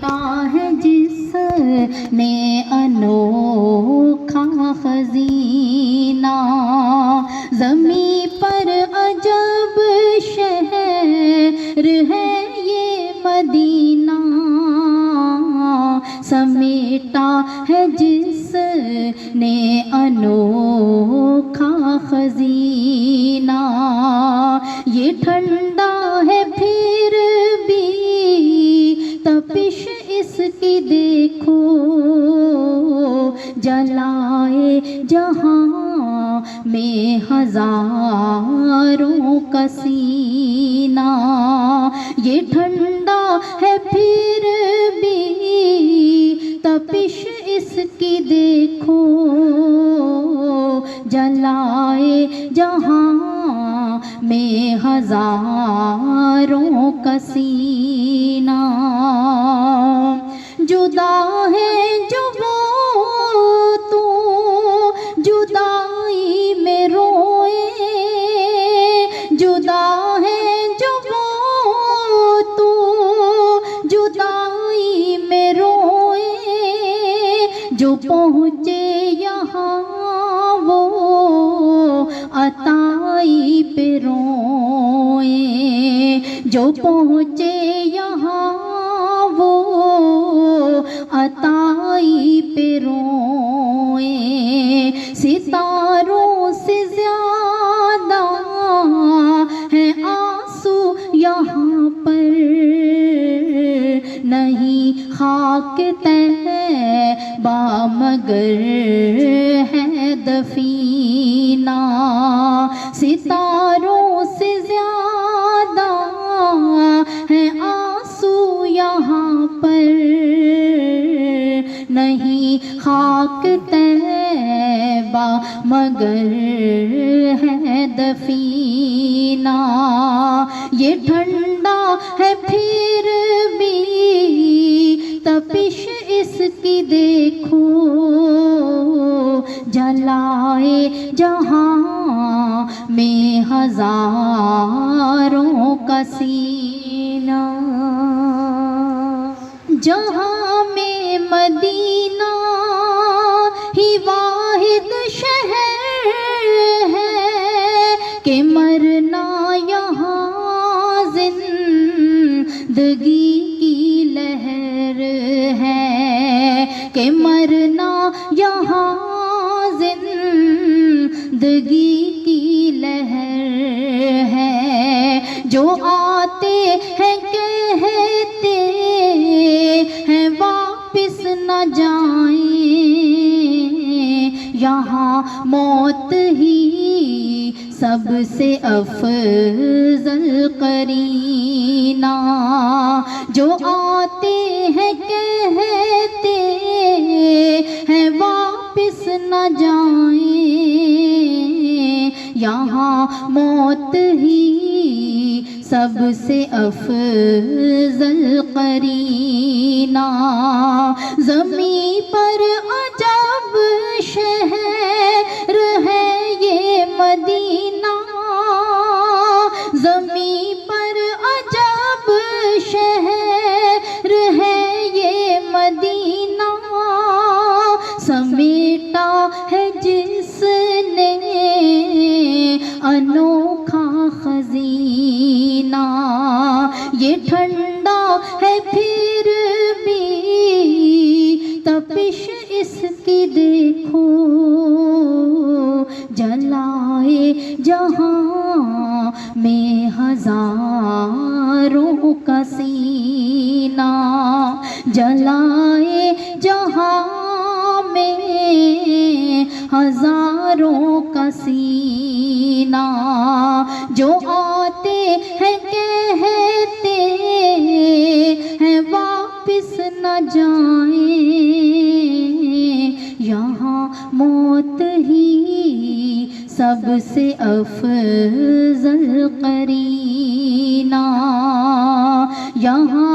ٹھنڈا ہے جس نے انوکھا خزینہ، زمین پر عجب شہر ہے یہ مدینہ، سمیٹا ہے جس نے انوکھا خزینہ، یہ ٹھنڈا ہے پھر بھی تپش اس کی دیکھو، جلائے جہاں میں ہزاروں کا سینہ، یہ ٹھنڈا ہے پھر بھی تپش اس کی دیکھو، جلائے جہاں میں ہزاروں کا سینہ، جدا ہے جو وہ تو جدائی میں روئے، جدا ہے جو وہ تو جدائی میں روئے، جو پہنچے یہاں وہ عطائی پہ روئے، جو پہنچے یہاں وہ عطائی پہ روئے، ستاروں سے زیادہ ہے آنسو یہاں پر، نہیں خاک طیبہ مگر ہے دفینہ، ستاروں سے زیادہ ہے آنسو یہاں پر، نہیں خاک طیبہ مگر ہے دفینہ، یہ ٹھنڈا ہے پھر بھی تپش اس کی دیکھو، جلائے جہاں میں ہزاروں کا سینہ، جہاں میں مدینہ ہی واحد شہر ہے کہ مرنا یہاں زندگی کی لہر ہے، کہ مرنا یہاں زندگی کی لہر ہے، جو آتے ہیں کہتے ہیں واپس نہ جائیں، یہاں موت ہی سب سے افضل قرینہ، جو آتے ہیں کہتے ہیں واپس نہ جائیں، یہاں موت ہی سب سے افضل قرینہ، زمین پر عجب شہر ہے یہ مدینہ، زمین پر عجب شہر ہے یہ مدینہ، سمیٹا ہے جس نے انوکھا خزینہ، یہ ٹھنڈا ہے پھر بھی تپش اس کی دیکھو، جلائے جہاں میں ہزاروں کا سینہ، جلائے جہاں میں ہزاروں کا سینہ، جو آتے ہیں کہتے ہیں واپس نہ جائیں، یہاں موت ہی سب سے افضل قرینہ، یہاں